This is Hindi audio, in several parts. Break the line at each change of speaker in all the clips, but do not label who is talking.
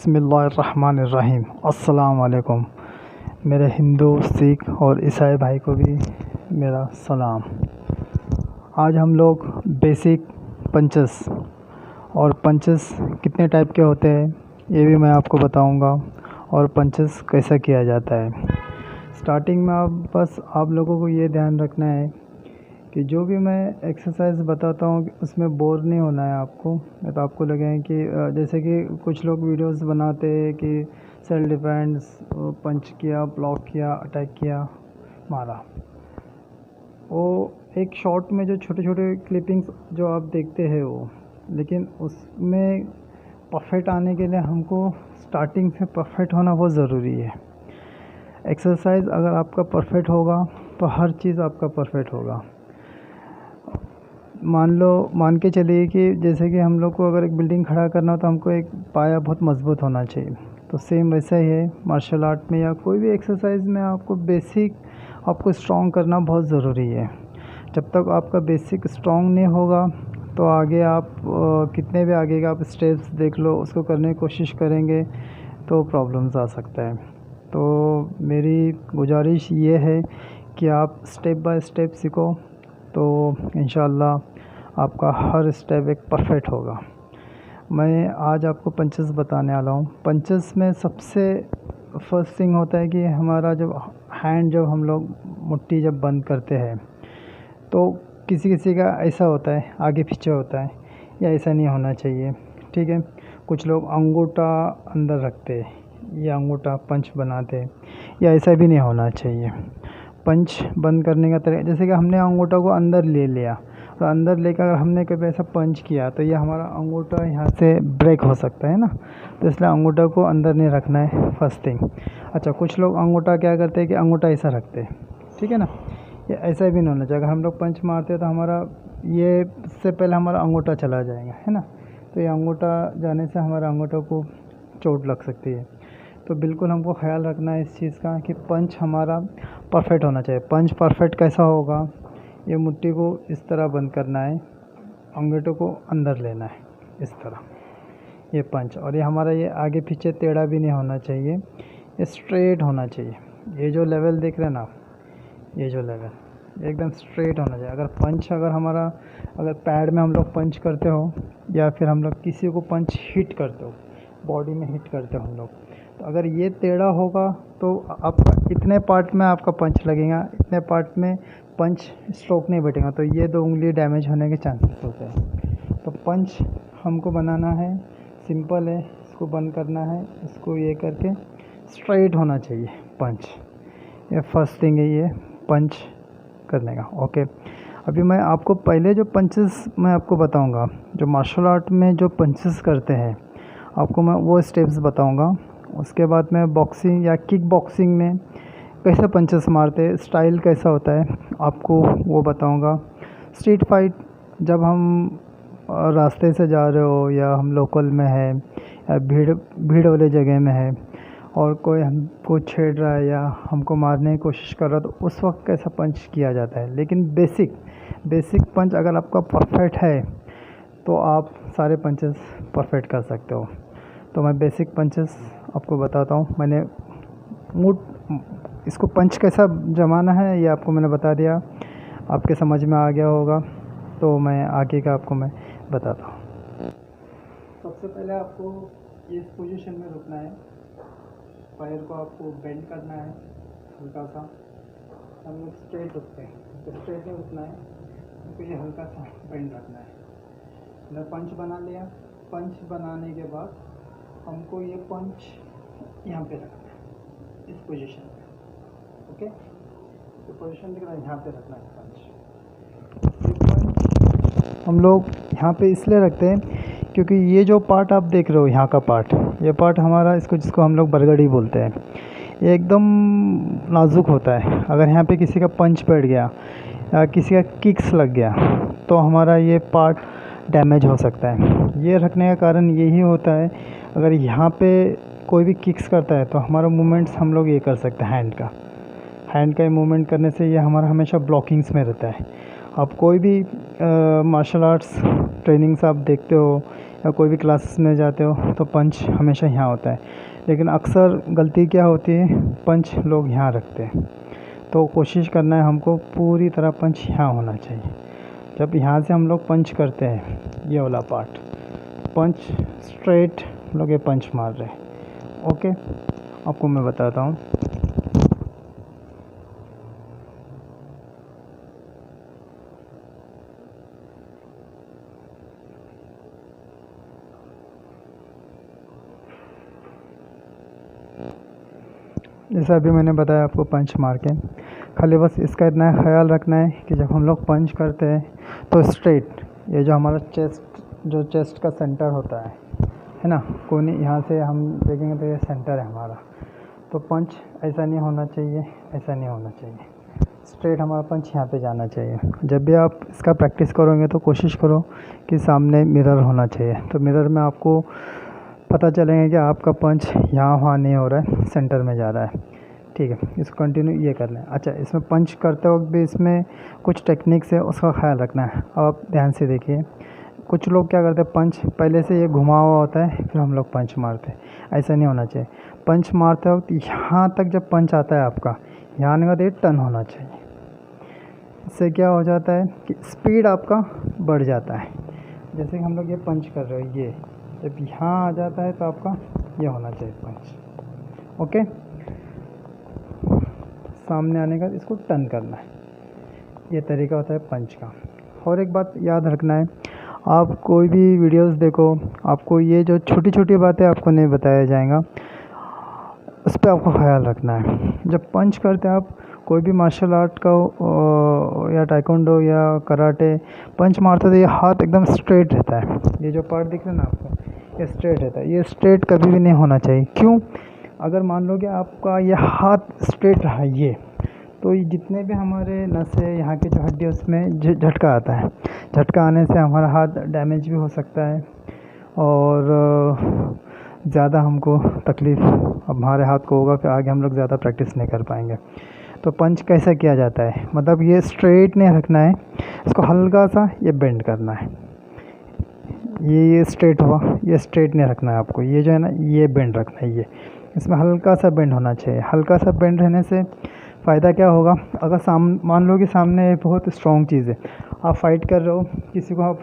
बिस्मिल्लाहिर्रहमानिर्रहीम। अस्सलाम वालेकुम। मेरे हिंदू, सिख और ईसाई भाई को भी मेरा सलाम। आज हम लोग बेसिक पंचेस और पंचेस कितने टाइप के होते हैं ये भी मैं आपको बताऊंगा और पंचेस कैसा किया जाता है। स्टार्टिंग में आप लोगों को ये ध्यान रखना है कि जो भी मैं एक्सरसाइज बताता हूँ उसमें बोर नहीं होना है आपको। तो आपको लगे कि जैसे कि कुछ लोग वीडियोस बनाते हैं कि सेल्फ डिफेंस, पंच किया, ब्लॉक किया, अटैक किया, मारा, वो एक शॉट में जो छोटे छोटे क्लिपिंग्स जो आप देखते हैं वो, लेकिन उसमें परफेक्ट आने के लिए हमको स्टार्टिंग से परफेक्ट होना बहुत ज़रूरी है। एक्सरसाइज अगर आपका परफेक्ट होगा तो हर चीज़ आपका परफेक्ट होगा। मान के चलिए कि जैसे कि हम लोग को अगर एक बिल्डिंग खड़ा करना हो तो हमको एक पाया बहुत मजबूत होना चाहिए। तो सेम वैसा ही है मार्शल आर्ट में या कोई भी एक्सरसाइज में आपको बेसिक आपको स्ट्रॉन्ग करना बहुत ज़रूरी है। जब तक आपका बेसिक स्ट्रॉन्ग नहीं होगा तो आगे आप कितने भी आगे का आप स्टेप्स देख लो, उसको करने की कोशिश करेंगे तो प्रॉब्लम्स आ सकता है। तो मेरी गुजारिश ये है कि आप स्टेप बाय स्टेप सीखो तो इंशाअल्लाह आपका हर स्टेप एक परफेक्ट होगा। मैं आज आपको पंचेस बताने वाला हूँ। पंचेस में सबसे फर्स्ट थिंग होता है कि हमारा जब हैंड, जब हम लोग मुट्ठी जब बंद करते हैं तो किसी किसी का ऐसा होता है, आगे पीछे होता है, या ऐसा नहीं होना चाहिए। ठीक है, कुछ लोग अंगूठा अंदर रखते हैं या अंगूठा पंच बनाते हैं, या ऐसा भी नहीं होना चाहिए। पंच बंद करने का तरीका, जैसे कि हमने अंगूठा को अंदर ले लिया और अंदर लेकर अगर हमने कभी ऐसा पंच किया तो ये हमारा अंगूठा यहाँ से ब्रेक हो सकता है ना। तो इसलिए अंगूठा को अंदर नहीं रखना है फर्स्ट थिंग। अच्छा, कुछ लोग अंगूठा क्या करते हैं कि अंगूठा ऐसा रखते हैं, ठीक है ना, ये ऐसा भी नहीं होना चाहिए। अगर हम लोग पंच मारते हैं तो हमारा ये से पहले हमारा अंगूठा चला जाएगा, है ना। तो ये अंगूठा जाने से हमारे अंगूठा को चोट लग सकती है। तो बिल्कुल हमको ख्याल रखना है इस चीज़ का कि पंच हमारा परफेक्ट होना चाहिए। पंच परफेक्ट कैसा होगा, ये मुट्ठी को इस तरह बंद करना है, अंगूठे को अंदर लेना है इस तरह, ये पंच। और ये हमारा ये आगे पीछे टेढ़ा भी नहीं होना चाहिए, ये स्ट्रेट होना चाहिए। ये जो लेवल देख रहे हैं ना, ये जो लेवल एकदम स्ट्रेट होना चाहिए। अगर हमारा अगर पैड में हम लोग पंच करते हो या फिर हम लोग किसी को पंच हिट करते हो, बॉडी में हिट करते हो हम लोग, तो अगर ये टेढ़ा होगा तो आपका इतने पार्ट में आपका पंच लगेगा, इतने पार्ट में पंच स्ट्रोक नहीं बैठेगा, तो ये 2 उंगली डैमेज होने के चांसेस होते हैं। तो पंच हमको बनाना है, सिंपल है, इसको बंद करना है, इसको ये करके स्ट्रेट होना चाहिए पंच। ये फर्स्ट थिंग है ये पंच करने का। ओके, अभी मैं आपको पहले जो पंचेस मैं आपको बताऊंगा, जो मार्शल आर्ट में जो पंचेस करते हैं आपको मैं वो स्टेप्स बताऊंगा। उसके बाद मैं बॉक्सिंग या किक बॉक्सिंग में कैसे पंचेस मारते हैं, स्टाइल कैसा होता है, आपको वो बताऊंगा। स्ट्रीट फाइट जब हम रास्ते से जा रहे हो या हम लोकल में है या भीड़ वाले जगह में है और कोई हमको छेड़ रहा है या हमको मारने की कोशिश कर रहा है, तो उस वक्त कैसा पंच किया जाता है। लेकिन बेसिक पंच अगर आपका परफेक्ट है तो आप सारे पंचेस परफेक्ट कर सकते हो। तो मैं बेसिक पंचेस आपको बताता हूँ। मैंने इसको पंच कैसा जमाना है ये आपको मैंने बता दिया, आपके समझ में आ गया होगा। तो मैं आगे का आपको मैं बताता हूँ। सबसे पहले आपको इस पोजीशन में रुकना है, पैर को आपको बेंड करना है हल्का सा। हम लोग स्ट्रेट रुकते हैं तो स्ट्रेट नहीं रुकना है, तो ये हल्का सा बेंड रखना है। मैंने पंच बना लिया। पंच बनाने के बाद हमको ये पंच यहाँ पे रखना है, इस पोजीशन पे। ओके, तो पोजीशन दिख रहा है, यहाँ पे रखना है पंच। हम लोग यहाँ पे इसलिए रखते हैं क्योंकि ये जो पार्ट आप देख रहे हो, यहाँ का पार्ट, ये पार्ट हमारा जिसको हम लोग बरगड़ी बोलते हैं, ये एकदम नाजुक होता है। अगर यहाँ पे किसी का पंच बैठ गया या किसी का किक्स लग गया तो हमारा ये पार्ट डैमेज हो सकता है। ये रखने का कारण यही होता है, अगर यहाँ पे कोई भी किक्स करता है तो हमारा मूवमेंट्स हम लोग ये कर सकते हैं, हैंड का मूवमेंट करने से ये हमारा हमेशा ब्लॉकिंग्स में रहता है। आप कोई भी मार्शल आर्ट्स ट्रेनिंग्स आप देखते हो या कोई भी क्लासेस में जाते हो तो पंच हमेशा यहाँ होता है, लेकिन अक्सर गलती क्या होती है, पंच लोग यहाँ रखते हैं। तो कोशिश करना है हमको पूरी तरह पंच यहाँ होना चाहिए। जब यहाँ से हम लोग पंच करते हैं, ये वाला पार्ट पंच स्ट्रेट हम लोग ये पंच मार रहे हैं। ओके, आपको मैं बताता हूँ। जैसा अभी मैंने बताया आपको पंच मार के, खाली बस इसका इतना ख्याल रखना है कि जब हम लोग पंच करते हैं तो स्ट्रेट, ये जो हमारा चेस्ट का सेंटर होता है ना, कोनी यहाँ से हम देखेंगे तो ये सेंटर है हमारा। तो पंच ऐसा नहीं होना चाहिए, ऐसा नहीं होना चाहिए, स्ट्रेट हमारा पंच यहाँ पे जाना चाहिए। जब भी आप इसका प्रैक्टिस करोगे तो कोशिश करो कि सामने मिरर होना चाहिए, तो मिरर में आपको पता चलेगा कि आपका पंच यहाँ वहाँ नहीं हो रहा है, सेंटर में जा रहा है। ठीक है, इसको कंटिन्यू ये करना है। अच्छा, इसमें पंच करते वक्त भी इसमें कुछ टेक्निक्स है, उसका ख्याल रखना है। अब आप ध्यान से देखिए, कुछ लोग क्या करते हैं, पंच पहले से ये घुमा हुआ होता है, फिर हम लोग पंच मारते हैं। ऐसा नहीं होना चाहिए। पंच मारते वक्त यहाँ तक जब पंच आता है आपका, यहाँ आने के बाद ये टर्न होना चाहिए। इससे क्या हो जाता है कि स्पीड आपका बढ़ जाता है। जैसे कि हम लोग ये पंच कर रहे हो, ये जब यहाँ आ जाता है तो आपका ये होना चाहिए पंच। ओके, सामने आने का इसको टर्न करना है, ये तरीका होता है पंच का। और एक बात याद रखना है, आप कोई भी वीडियोस देखो, आपको ये जो छोटी छोटी बातें आपको नहीं बताया जाएगा, उस पर आपको ख्याल रखना है। जब पंच करते हैं आप, कोई भी मार्शल आर्ट का या टाइकोंडो या कराटे पंच मारते तो ये हाथ एकदम स्ट्रेट रहता है। ये जो पार्ट दिख रहा है ना आपको, ये स्ट्रेट रहता है। ये स्ट्रेट कभी भी नहीं होना चाहिए। क्यों? अगर मान लो कि आपका ये हाथ स्ट्रेट रहा ये, तो ये जितने भी हमारे नसें यहाँ की जो हड्डी उसमें झटका आता है, झटका आने से हमारा हाथ डैमेज भी हो सकता है और ज़्यादा हमको तकलीफ़ हमारे हाथ को होगा, फिर आगे हम लोग ज़्यादा प्रैक्टिस नहीं कर पाएंगे। तो पंच कैसा किया जाता है, मतलब ये स्ट्रेट नहीं रखना है, इसको हल्का सा ये बेंड करना है। ये स्ट्रेट हुआ, ये स्ट्रेट नहीं रखना है आपको, ये जो है ना ये बेंड रखना है। ये इसमें हल्का सा बेंड होना चाहिए। हल्का सा बेंड रहने से फ़ायदा क्या होगा, अगर मान लो कि सामने बहुत स्ट्रॉन्ग चीज़ है, आप फाइट कर रहे हो, किसी को आप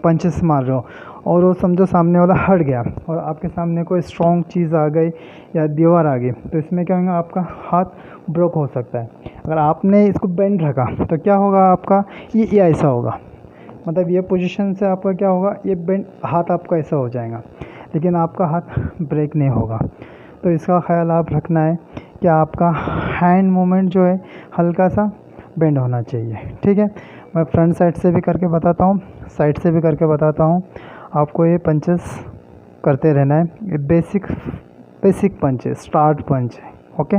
पंचेस मार रहे हो और वो समझो सामने वाला हट गया और आपके सामने कोई स्ट्रॉन्ग चीज़ आ गई या दीवार आ गई, तो इसमें क्या होगा, आपका हाथ ब्रोक हो सकता है। अगर आपने इसको बेंड रखा तो क्या होगा, आपका ये ऐसा होगा, मतलब ये पोजीशन से आपका क्या होगा, ये बेंड हाथ आपका ऐसा हो जाएगा, लेकिन आपका हाथ ब्रेक नहीं होगा। तो इसका ख्याल आप रखना है कि आपका हैंड मूवमेंट जो है हल्का सा बेंड होना चाहिए। ठीक है, मैं फ्रंट साइड से भी करके बताता हूँ, साइड से भी करके बताता हूँ। आपको ये पंचेस करते रहना है। ये बेसिक पंच है, स्टार्ट पंच है। ओके,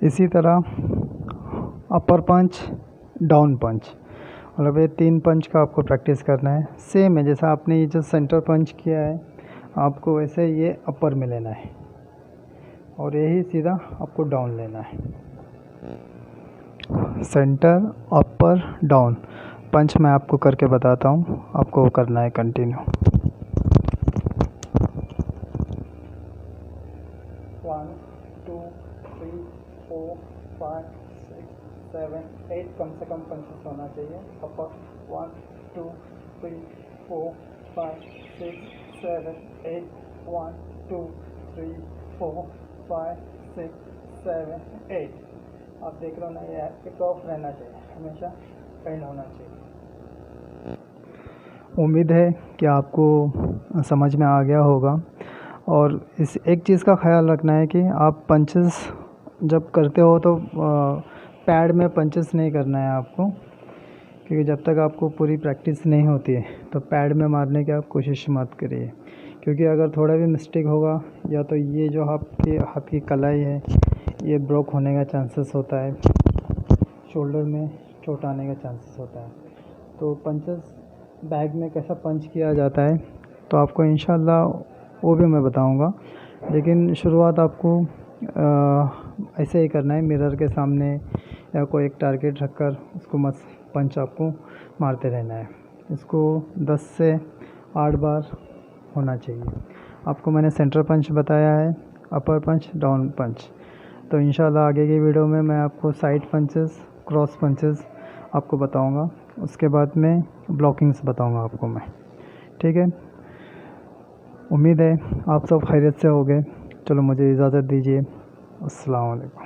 इसी तरह अपर पंच, डाउन पंच, मतलब ये 3 पंच का आपको प्रैक्टिस करना है। सेम है जैसा आपने ये जो सेंटर पंच किया है, आपको वैसे ये अपर में लेना है और यही सीधा आपको डाउन लेना है। सेंटर, अपर, डाउन पंच मैं आपको करके बताता हूँ, आपको वो करना है कंटिन्यू। 1 2 3 4 5 6 7 8 कम से कम पंचेस होना चाहिए। अपर 1 2 3 4 5 6 7 8 1 2 3 4 5 6 7 8। आप देख रहे हो ना, ये एक ऑफ रहना चाहिए, हमेशा पेंड होना चाहिए। उम्मीद है कि आपको समझ में आ गया होगा। और इस एक चीज़ का ख्याल रखना है कि आप पंचेस जब करते हो तो पैड में पंचेस नहीं करना है आपको, क्योंकि जब तक आपको पूरी प्रैक्टिस नहीं होती है तो पैड में मारने की आप कोशिश मत करिए, क्योंकि अगर थोड़ा भी मिस्टेक होगा या तो ये जो आपके हाथ की कलाई है ये ब्रोक होने का चांसेस होता है, शोल्डर में चोट आने का चांसेस होता है। तो पंचेस बैग में कैसा पंच किया जाता है तो आपको इंशाल्लाह वो भी मैं बताऊंगा, लेकिन शुरुआत आपको ऐसे ही करना है, मिरर के सामने या कोई एक टारगेट रखकर उसको मत पंच आपको मारते रहना है। इसको 10 से 8 बार होना चाहिए। आपको मैंने सेंटर पंच बताया है, अपर पंच, डाउन पंच। तो इंशाल्लाह आगे की वीडियो में मैं आपको साइड पंचेस, क्रॉस पंचेस आपको बताऊंगा, उसके बाद में ब्लॉकिंग्स बताऊंगा आपको मैं। ठीक है, उम्मीद है आप सब खैरियत से होगे। चलो मुझे इजाज़त दीजिए। अस्सलाम वालेकुम।